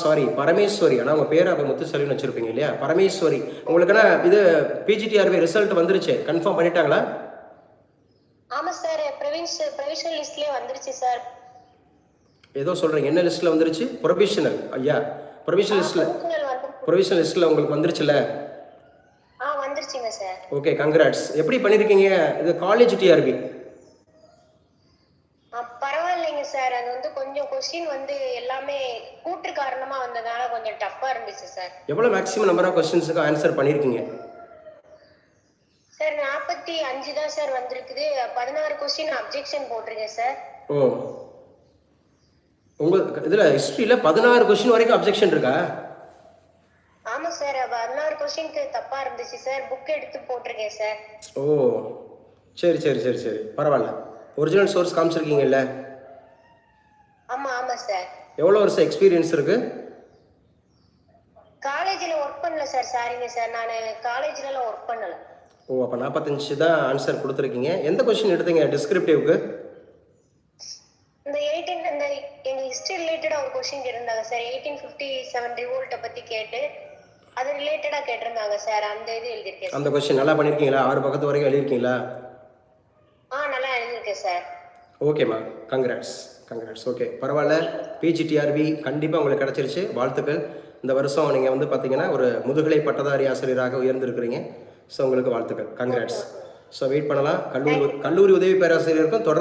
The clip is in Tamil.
சாரி பரமேஸ்வரி. ஆனால் உங்கள் பேர் அப்போ முத்துசெல்வின்னு வச்சுருப்பீங்க இல்லையா? பரமேஸ்வரி. உங்களுக்கான இது பிஜிடிஆர்பி ரிசல்ட் வந்துருச்சு, கன்ஃபார்ம் பண்ணிட்டாங்களா? ஆமா சார், ப்ரொவிஷனல் லிஸ்ட்லயே வந்துருச்சு சார். ஏதோ சொல்கிறீங்க, என்ன லிஸ்ட்டில் வந்துருச்சு? ப்ரொவிஷனல் ஐயா, ப்ரொவிஷனல் லிஸ்ட்டில் உங்களுக்கு வந்துருச்சுல்ல? வந்துருச்சுங்க சார். Okay, congrats. எப்படி பண்ணியிருக்கீங்க இது? காலேஜ் டிஆர்பி பரவாயில்லைங்க சார். அது வந்து கொஞ்சம் கொஸ்டின் வந்து எல்லாமே கூற்று காரணமா வந்ததால கொஞ்சம் டஃப்பா இருந்துச்சு சார். எவ்வளோ மேக்ஸிமம் நம்பர் ஆஃப் கொஸ்டின்ஸுக்கு ஆன்சர் பண்ணியிருக்கீங்க சார்? 45 தான் சார் வந்திருக்குது. 16 கொஸ்டின் அப்ஜெக்ஷன் போட்டிருக்கேன் சார். ஓ, உங்கள் இதில் ஹிஸ்ட்ரியில் 16 கொஸ்டின் வரைக்கும் அப்ஜெக்ஷன் இருக்கா? ஆமா சார், 16 கொஸ்டினுக்கு தப்பா இருந்துச்சு சார். புக் எடுத்து போட்டிருக்கேன் சார். ஓ, சரி சரி சரி சரி, பரவாயில்ல. ஒரிஜினல் சோர்ஸ் காமிச்சிருக்கீங்கல்ல? ஆமா ஆமா சார். எவ்வளோ வருஷம் எக்ஸ்பீரியன்ஸ் இருக்கு? காலேஜில் ஒர்க் பண்ணல சார். சாரிங்க சார், நான் காலேஜ்லலாம் ஒர்க் பண்ணல. ஓ, அப்போ 45 தான் ஆன்சர் கொடுத்துருக்கீங்க. எந்த கொஸ்டின் எடுத்தீங்க டிஸ்கிரிப்டிவ்க்கு? இந்த எங்க ஹிஸ்டரி ரிலேட்டடா ஒரு கொஸ்டின் கேட்டிருந்தாங்க சார். 1857 ரிவோல்ட்டை பத்தி கேட்டு அது ரிலேட்டடா கேட்டிருந்தாங்க சார். அந்த இது எழுதியிருக்கேன். அந்த கொஸ்டின் நல்லா பண்ணியிருக்கீங்களா? 6 பக்கத்து வரைக்கும் எழுதியிருக்கீங்களா? நல்லா எழுதியிருக்கேன் சார். ஓகேம்மா, கங்க்ராட்ஸ் கங்க்ராட்ஸ். ஓகே, பரவாயில்ல. பிஜிடிஆர்பி கண்டிப்பாக உங்களுக்கு கிடச்சிருச்சு, வாழ்த்துக்கள். இந்த வருஷம் நீங்கள் வந்து பார்த்தீங்கன்னா ஒரு முதுகலை பட்டதாரி ஆசிரியராக உயர்ந்திருக்கிறீங்க. ஸோ உங்களுக்கு வாழ்த்துக்கள், கங்க்ராட்ஸ். ஸோ வெயிட் பண்ணலாம். கல்லூரி உதவி பேராசிரியருக்கும் தொடர்ந்து